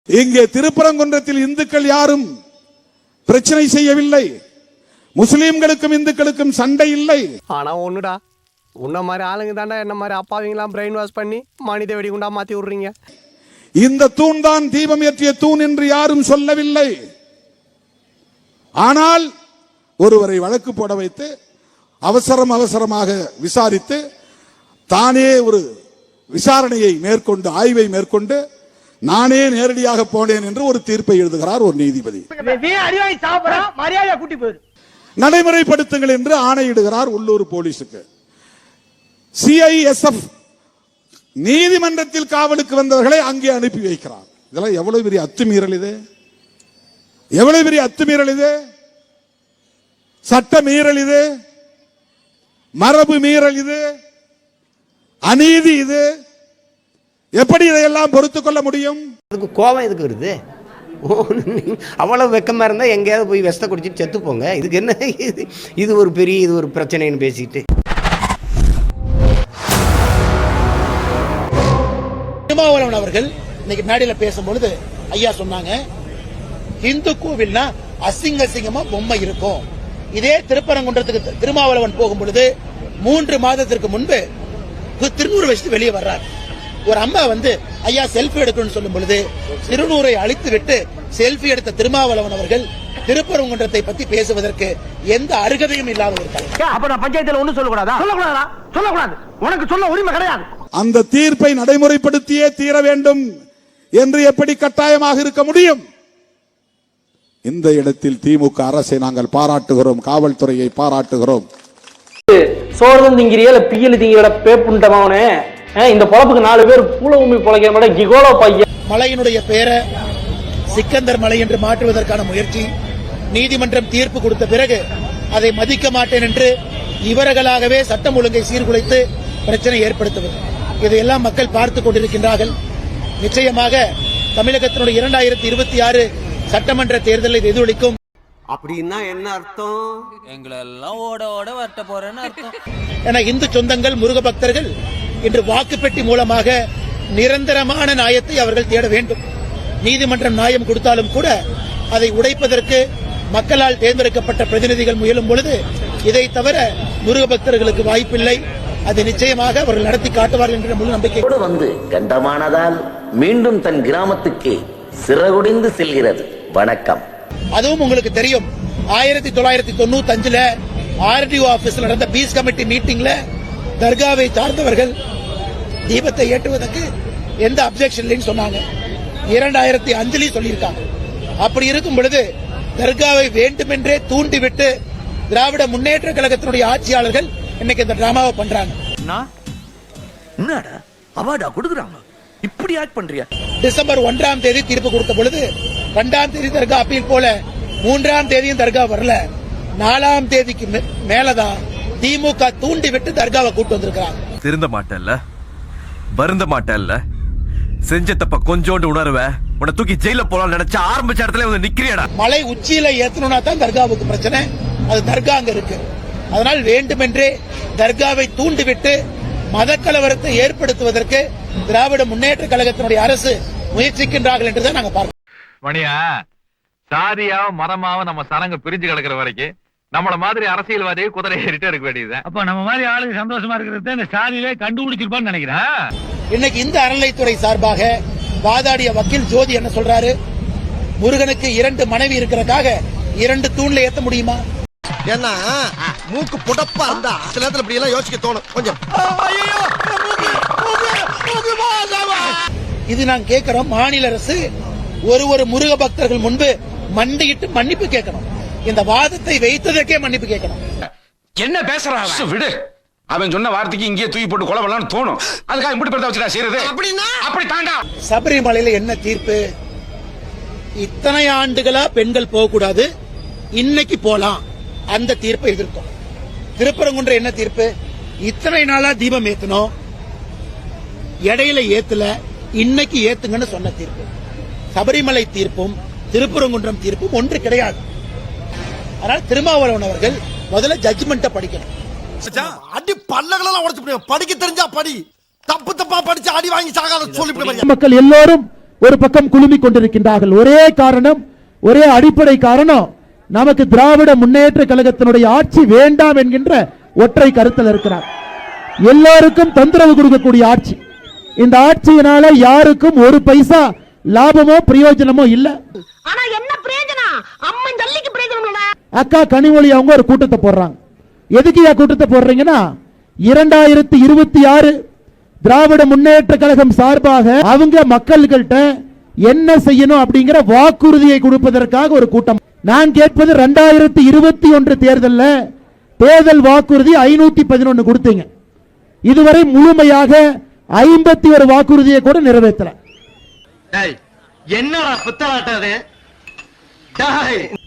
இங்கே திருப்பரங்குன்றத்தில் இந்துக்கள் யாரும் பிரச்சனை செய்யவில்லை. முஸ்லிம்களுக்கும் இந்துக்களுக்கும் சண்டை இல்லை. ஆனா ஒண்ணுடா, உன்ன மாதிரி ஆளுங்க தாண்டா என்ன மாதிரி அப்பாவிங்களாம் பிரெயின் வாஷ் பண்ணி மனித வெடிகுண்டா மாத்தி விடுறீங்க. இந்த தூண் தான் தீபம் ஏற்றிய தூண் என்று யாரும் சொல்லவில்லை. ஆனால் ஒருவரை வழக்கு போட வைத்து அவசரமாக விசாரித்து தானே ஒரு விசாரணையை மேற்கொண்டு ஆய்வை மேற்கொண்டு நானே நேரடியாக போனேன் என்று ஒரு தீர்ப்பை எழுதுகிறார் ஒரு நீதிபதி. நடைமுறைப்படுத்துங்கள் என்று ஆணையிடுகிறார் உள்ளூர் போலீசுக்கு. சிஐஎஸ்எஃப் நீதிமன்றத்தில் காவலுக்கு வந்தவர்களை அங்கே அனுப்பி வைக்கிறார். இதெல்லாம் எவ்வளவு பெரிய அத்துமீறல் இது, எவ்வளவு பெரிய அத்துமீறல் இது, சட்ட மீறல் இது, மரபு மீறல் இது, அநீதி இது. எப்படி இதையெல்லாம் பொறுத்துக் கொள்ள முடியும்? அதுக்கு கோபம் எதுக்கு வருது? அவ்வளவு வெக்கமா இருந்தா எங்கேயாவது போய் விஷத்தை குடிச்சிட்டு செத்து போங்க. இதுக்கு என்ன இது ஒரு பெரிய இது ஒரு பிரச்சனைன்னு பேசிட்டு. திருமாவளவன் அவர்கள் இன்னைக்கு மேடையில பேசும்பொழுது ஐயா சொன்னாங்க, இந்து கோவில்னா அசிங்கமா பொம்மை இருக்கும். இதே திருப்பரங்குன்றத்துக்கு திருமாவளவன் போகும் பொழுது 3 மாதத்திற்கு முன்பு திருநூறு வச்சுட்டு வெளியே வர்றார். ஒரு அம்மா வந்து ஐயா செல்ஃபி எடுக்கணும்னு சொல்லும் பொழுது திருநூரை அழித்து விட்டு செல்ஃபி எடுத்த திருமாவளவன் அவர்கள் திருப்பரங்குன்றத்தை பத்தி பேசுவதற்கு எந்த அருகதையும் இல்லாத ஒரு தலைவர். அப்ப நான் பஞ்சாயத்துல ஒண்ணு சொல்லக்கூடாதா? சொல்லக்கூடாது. உனக்கு சொல்ல உரிமை கிடையாது. அந்த தீர்ப்பை நடைமுறைப்படுத்தியே தீர வேண்டும் என்று எப்படி கட்டாயமாக இருக்க முடியும்? இந்த இடத்தில் திமுக அரசை நாங்கள் பாராட்டுகிறோம், காவல்துறையை பாராட்டுகிறோம். சோழன் திங்கிறிய பியல் திங்கிற பேப்புண்டமாவனே, இந்த பொழப்புக்கு 4 பேர் பூலபூமி பொழைக்கிற மாதிரி கிகோலோ பையன். மலையினுடைய பேரை சிக்கந்தர் மலை என்று மாற்றுவதற்கான முயற்சி நீதிமன்றம் தீர்ப்பு கொடுத்த பிறகு அதை மதிக்க மாட்டேன் என்று இவர்களாகவே சட்டம் ஒழுங்கை சீர்குலைத்து பிரச்சனை ஏற்படுத்துவது, இதையெல்லாம் மக்கள் பார்த்துக் கொண்டிருக்கின்றார்கள். நிச்சயமாக தமிழகத்தினுடைய 2026 சட்டமன்ற தேர்தலில் எதிரொலிக்கும். அப்படின்னா என்ன அர்த்தம்? எங்களை எல்லாம் ஓட ஓட வரட்ட போறேன்னு அர்த்தம். என இந்து சொந்தங்கள் முருக பக்தர்கள் இன்று வாக்குப்பெட்டி மூலமாக நிரந்தரமான நியாயத்தை அவர்கள் தேட வேண்டும். நீதிமன்றம் நியாயம் கொடுத்தாலும் கூட அதை உடைப்பதற்கு மக்களால் தேர்ந்தெடுக்கப்பட்ட பிரதிநிதிகள் முயலும் பொழுது இதை தவிர முருக பக்தர்களுக்கு வாய்ப்பில்லை. அது நிச்சயமாக அவர்கள் நடத்தி காட்டுவார்கள் என்ற முழு நம்பிக்கை வந்து கண்டமானதால் மீண்டும் தன் கிராமத்துக்கு சிறகுடிந்து செல்கிறது. வணக்கம். அதுவும் உங்களுக்கு தெரியும், 1995 ஆர்டிஓ ஆபீஸ்ல நடந்த பீஸ் கமிட்டி மீட்டிங்ல தர்காவை சார்ந்தவர்கள் தீபத்தை ஏற்றுவதற்கு எந்த அப்செக்ஷன் இல்லைன்னு சொன்னாங்க. 2005 சொல்லியிருக்காங்க. அப்படி இருக்கும் பொழுது தர்காவை வேண்டுமென்றே தூண்டிவிட்டு திராவிட முன்னேற்ற கழகத்தினுடைய ஆட்சியாளர்கள் இன்னைக்கு இந்த டிராமாவை பண்றாங்க. என்னடா அவார்டா கொடுக்குறாங்க, இப்படி ஆக்ட் பண்றியா? டிசம்பர் 1ஆம் தேதி தீர்ப்பு கொடுத்த பொழுது 2ஆம் தேதி தர்கா அப்பீல் போல 3ஆம் தேதியும் தர்கா வரல. 4ஆம் தேதிக்கு மேலதான் திமுக தூண்டி விட்டு தர்காவை கூட்டு வந்திருக்காங்க. திருந்த மாட்டல்ல, வருந்த மாட்டல்ல, செஞ்ச தப்ப கொஞ்சோண்டு உணர்வ உன்னை தூக்கி ஜெயில போலாம் நினைச்ச ஆரம்பிச்ச இடத்துல வந்து நிக்கிறியடா. மலை உச்சியில ஏத்தணும்னா தான் தர்காவுக்கு பிரச்சனை. அது தர்கா அங்க இருக்கு. அதனால் வேண்டுமென்றே தர்காவை தூண்டிவிட்டு மத கலவரத்தை ஏற்படுத்துவதற்கு திராவிட முன்னேற்ற கழகத்தினுடைய அரசு முயற்சிக்கின்றார்கள் என்றுதான் நாங்க பார்க்கிறோம். மணியா, சாதியாவும் மதமாவும் நம்ம சரங்க பிரிஞ்சு கிடக்கிற வரைக்கும் நம்மள மாதிரி அரசியல்வாதியை குதிரை ஏறிட்டே இருக்க வேண்டியது. அப்ப நம்ம மாதிரி ஆளுங்க சந்தோஷமா இருக்கிறது இந்த சாதியிலே கண்டுபிடிச்சிருப்பான்னு நினைக்கிறேன். இன்னைக்கு இந்த அறநிலைத்துறை சார்பாக வாதாடிய வக்கீல் ஜோதி என்ன சொல்றாரு? முருகனுக்கு 2 மனைவி இருக்கிறதுக்காக 2 தூண்ல ஏத்த முடியுமா? ஏன்னா மூக்கு புடப்பா இருந்தா சில நேரத்துல இப்படி எல்லாம் யோசிக்க தோணும் கொஞ்சம். இது நான் கேட்கிறோம், மாநில அரசு ஒரு முருக பக்தர்கள் முன்பு மண்டியிட்டு மன்னிப்பு கேட்கணும். இந்த வாதத்தை வைத்ததற்கே மன்னிப்பு கேட்கணும். என்ன பேசுறான் விடு. அவன் சொன்ன வார்த்தைக்கு இங்கே தூக்கி போட்டு கொலை பண்ணலாம்னு தோணும். அதுக்காக இப்படி படுத்த வச்சுடா செய்யறது. அப்படின்னா அப்படி தாண்டா. சபரிமலையில என்ன தீர்ப்பு? இத்தனை ஆண்டுகளா பெண்கள் போக கூடாது, இன்னைக்கு போலாம். அந்த தீர்ப்பை எதிர்த்தோம். திருப்பரங்குன்ற என்ன தீர்ப்பு? இத்தனை நாளா தீபம் ஏத்தணும், இடையில ஏத்துல, இன்னைக்கு ஏத்துங்கன்னு சொன்ன தீர்ப்பு. சபரிமலை தீர்ப்பும் திருப்பரங்குன்றம் தீர்ப்பும் ஒன்று கிடையாது. அதனால திருமாவளவன் அவர்கள் முதல்ல ஜட்ஜ்மெண்ட்டை படிக்கணும். அடி பல்லகளெல்லாம் உடைச்சு படிக்க தெரிஞ்சா படி, தப்பு தப்பா படிச்சு அடி வாங்கி சாகாத சொல்லி. மக்கள் எல்லோரும் ஒரு பக்கம் குழுமிக் கொண்டிருக்கின்றார்கள். ஒரே காரணம், ஒரே அடிப்படை காரணம், நமக்கு திராவிட முன்னேற்ற கழகத்தினுடைய ஆட்சி வேண்டாம் என்கின்ற ஒற்றை கருத்தில் இருக்கிறார். எல்லாருக்கும் தொந்தரவு கொடுக்கக்கூடிய ஆட்சி. இந்த ஆட்சியினால யாருக்கும் ஒரு பைசா லாபமோ பிரயோஜனமோ இல்ல. ஆனா என்ன பிரயோஜனம்? அம்மன் ஜல்லிக்கு பிரயோஜனம் இல்ல. அக்கா கனிமொழி அவங்க ஒரு கூட்டத்தை போடுறாங்க. எதுக்கு கூட்டத்தை போடுறீங்கன்னா, 2026 திராவிட முன்னேற்ற கழகம் சார்பாக அவங்க மக்கள்கிட்ட என்ன செய்யணும் அப்படிங்கிற வாக்குறுதியை கொடுப்பதற்காக ஒரு கூட்டம். நான் கேட்பது 2021 தேர்தல் வாக்குறுதி 511 கொடுத்தீங்க. இதுவரை முழுமையாக 51 வாக்குறுதியை கூட நிறைவேற்றல. என்னடா புத்தலாட்டது?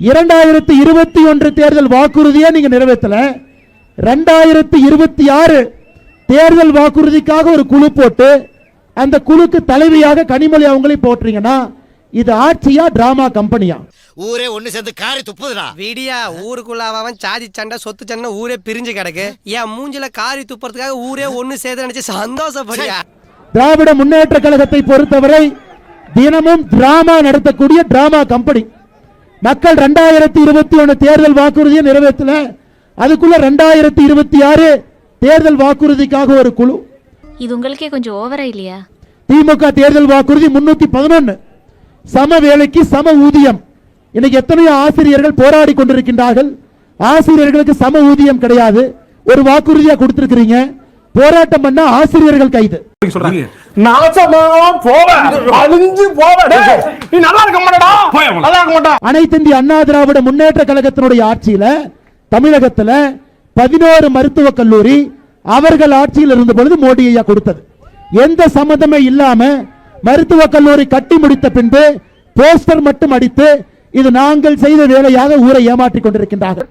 2021 தேர்தல் வாக்குறுதியை நீங்க நிறைவேற்றல. 2026 தேர்தல் வாக்குறுதிக்காக ஒரு குழு போட்டு அந்த குழுக்கு தலைவியாக கனிமொழி அவங்களை போட்டுறீங்கன்னா, இது ஆட்சியா டிராமா கம்பெனியா? ஊரே ஒண்ணு சேர்ந்து காரி துப்புதுடா. விடியா ஊருக்குள்ள அவன் சாதி சண்டை சொத்து சண்டை ஊரே பிரிஞ்சு கிடக்கு. ஏன் மூஞ்சில காரி துப்புறதுக்காக ஊரே ஒண்ணு சேர்த்து நினைச்சு சந்தோஷப்படியா? திராவிட முன்னேற்ற கழகத்தை பொறுத்தவரை தினமும் டிராமா நடத்தக்கூடிய டிராமா கம்பெனி. மக்கள் 2021 தேர்தல் வாக்குறுதியை நிறைவேற்றல. அதுக்குள்ள 2026 தேர்தல் வாக்குறுதிக்காக ஒரு குழு. இது உங்களுக்கே கொஞ்சம் ஓவரா இல்லையா? திமுக தேர்தல் வாக்குறுதி 311 சம வேலைக்கு சம ஊதியம். இன்னைக்கு எத்தனையோ ஆசிரியர்கள் போராடி கொண்டிருக்கின்றார்கள். ஆசிரியர்களுக்கு சம ஊதியம் கிடையாது. ஒரு வாக்குறுதியா கொடுத்திருக்கிறீங்க. போராட்டம் பண்ண ஆசிரியர்கள் கைது. அனைத்து இந்திய அண்ணா திராவிட முன்னேற்ற கழகத்தினுடைய ஆட்சியில தமிழகத்துல 11 மருத்துவக் கல்லூரி அவர்கள் ஆட்சியில் இருந்த பொழுது மோடி ஐயா கொடுத்தது. எந்த சம்பந்தமே இல்லாம மருத்துவக் கல்லூரி கட்டி முடித்த பின்பு போஸ்டர் மட்டும் அடித்து இது நாங்கள் செய்த வேலையாக ஊரை ஏமாற்றிக் கொண்டிருக்கின்றார்கள்.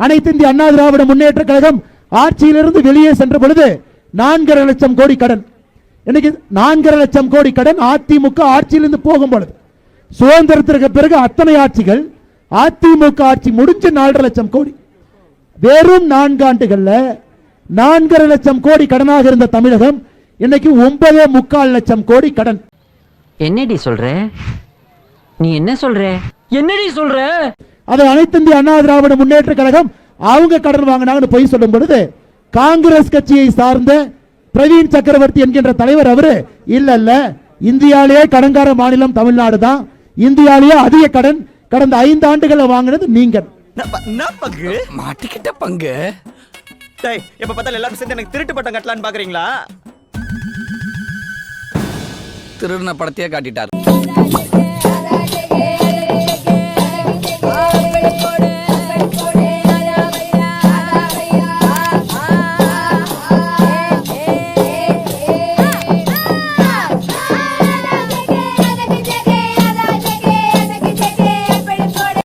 அனைத்து இந்திய அண்ணா திராவிட முன்னேற்ற கழகம் ஆட்சியிலிருந்து வெளியே சென்ற பொழுது 4.5 லட்சம் கோடி கடன். இன்னைக்கு 4.5 லட்சம் கோடி கடன் அதிமுக ஆட்சியிலிருந்து போகும் பொழுது. சுதந்திரத்திற்கு பிறகு அத்தனை ஆட்சிகள், அதிமுக ஆட்சி முடிஞ்ச 4.5 லட்சம் கோடி. வெறும் 4 ஆண்டுகள்ல 4.5 லட்சம் கோடி கடனாக இருந்த தமிழகம் இன்னைக்கு 9.25 லட்சம் கோடி கடன். என்னடி சொல்ற? நீ என்ன சொல்ற? என்னடி சொல்ற? அது அனைத்து இந்திய அண்ணா திராவிட முன்னேற்ற கழகம் அவங்க கடன் வாங்கினாங்கன்னு போய் சொல்லும் பொழுது காங்கிரஸ் கட்சியை சார்ந்த பிரவீன் சக்கரவர்த்தி என்கின்ற தலைவர் அவரு இல்ல இந்தியாவிலேயே கடன்கார மாநிலம் தமிழ்நாடு தான், இந்தியாவிலேயே அதிக கடன் கடந்த 5 ஆண்டுகளை வாங்கினது நீங்கள். பங்கு மாட்டிக்கிட்ட பங்கு. எப்ப பார்த்தாலும் எல்லாரும் சேர்ந்து எனக்கு திருட்டு பட்டம் கட்டலான்னு பாக்குறீங்களா? திருடின படத்தையே காட்டிட்டார்.